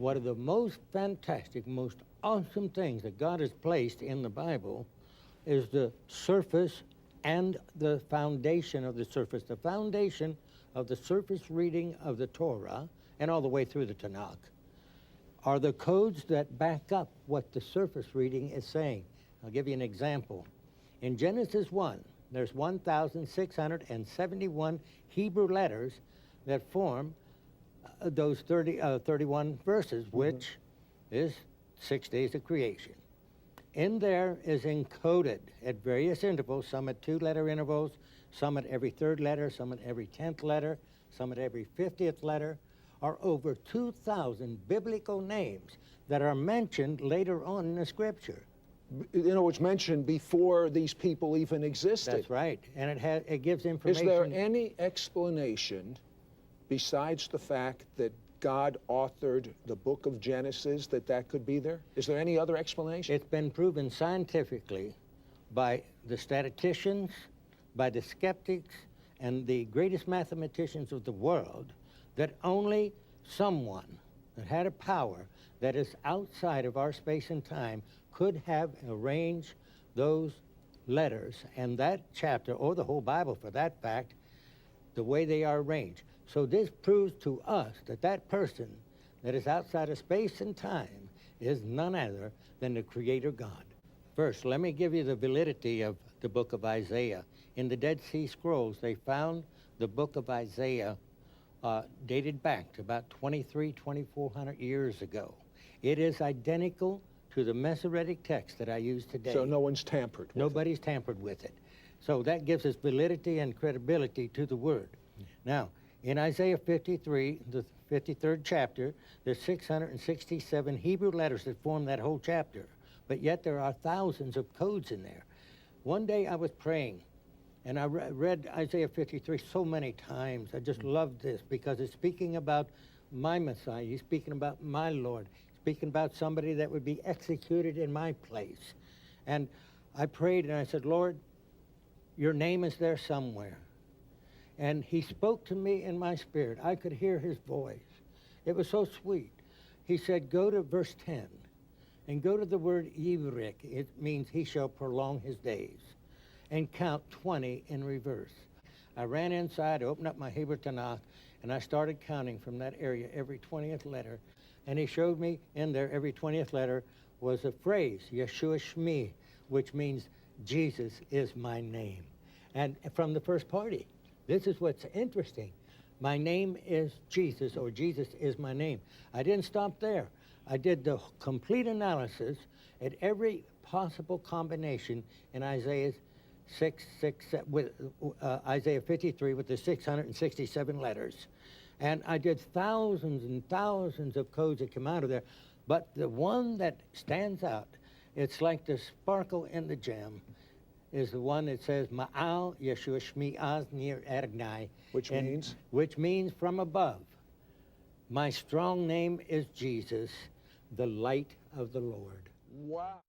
one of the most fantastic, most awesome things that God has placed in the Bible is the surface and the foundation of the surface. The foundation of the surface reading of the Torah and all the way through the Tanakh are the codes that back up what the surface reading is saying. I'll give you an example. In Genesis 1, there's 1,671 Hebrew letters that form those 31 verses, which is 6 days of creation. In there is encoded at various intervals, some at 2-letter intervals, some at every 3rd letter, some at every 10th letter, some at every 50th letter, are over 2,000 biblical names that are mentioned later on in the Scripture. You know, it's mentioned before these people even existed. That's right, and it gives information. Is there any explanation besides the fact that God authored the book of Genesis that could be there? Is there any other explanation? It's been proven scientifically by the statisticians, by the skeptics, and the greatest mathematicians of the world that only someone that had a power that is outside of our space and time could have arranged those letters and that chapter, or the whole Bible for that fact, the way they are arranged. So this proves to us that that person that is outside of space and time is none other than the Creator God. First, let me give you the validity of the book of Isaiah. In the Dead Sea Scrolls, they found the book of Isaiah dated back to about 2,400 years ago. It is identical to the Masoretic text that I use today. So no one's tampered with Nobody's tampered with it. So that gives us validity and credibility to the word. Now, in Isaiah 53, the 53rd chapter, there's 667 Hebrew letters that form that whole chapter, but yet there are thousands of codes in there. One day I was praying, and I read Isaiah 53 so many times. I just loved this because it's speaking about my Messiah. He's speaking about my Lord. Speaking about somebody that would be executed in my place. And I prayed and I said, Lord, your name is there somewhere. And he spoke to me in my spirit. I could hear his voice. It was so sweet. He said, go to verse 10 and go to the word Yivrik. It means he shall prolong his days, and count 20 in reverse. I ran inside, opened up my Hebrew Tanakh, and I started counting from that area every 20th letter. And he showed me in there every 20th letter was a phrase, Yeshua Shmi, which means Jesus is my name. And from the first party, this is what's interesting. My name is Jesus, or Jesus is my name. I didn't stop there. I did the complete analysis at every possible combination in Isaiah 53 with the 667 letters. And I did thousands and thousands of codes that come out of there. But the one that stands out, it's like the sparkle in the gem, is the one that says, Ma'al Yeshua Shmi Az Nir Ergnai. Which means? Which means from above. My strong name is Jesus, the light of the Lord. Wow.